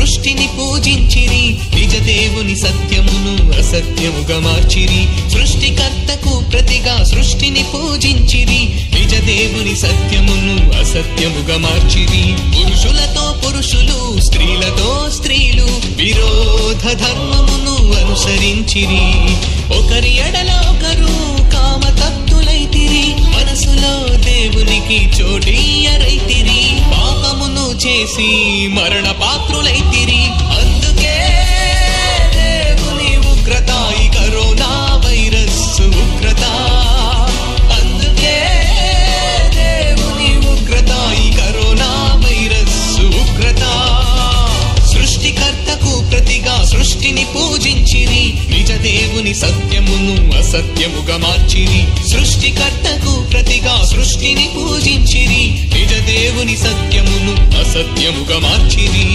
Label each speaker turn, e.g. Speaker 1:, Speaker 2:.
Speaker 1: సృష్టిని పూజించిరి, నిజ దేవుని సత్యమును అసత్యముగా మార్చిరి. సృష్టికర్తకు ప్రతిగా సృష్టిని పూజించిరి, నిజ దేవుని సత్యమును అసత్యముగా మార్చిరి. పురుషులతో పురుషులు, స్త్రీలతో స్త్రీలు విరోధ ధర్మమును అనుసరించిరి. ఒకరి ఎడల ఒకరు కామతత్తులైతిరి, మనసులో దేవునికి చోటియరైతిరి. పాపమును చేసి మరణ పాత్రులైతిరి. అందుకే దేవుని ఉగ్రత, ఈ కరోనా వైరస్ ఉగ్రత. అందుకే దేవుని ఉగ్రత, ఈ కరోనా వైరస్ ఉగ్రత. సృష్టికర్తకు ప్రతిగా సృష్టిని పూజించిరి, నిజ దేవుని సత్యమును అసత్యముగా మార్చిరి. సృష్టికర్తకు ప్రతిగా సృష్టిని పూజించిరి, నిజ దేవుని సత్యమును అసత్యముగా మార్చిరి.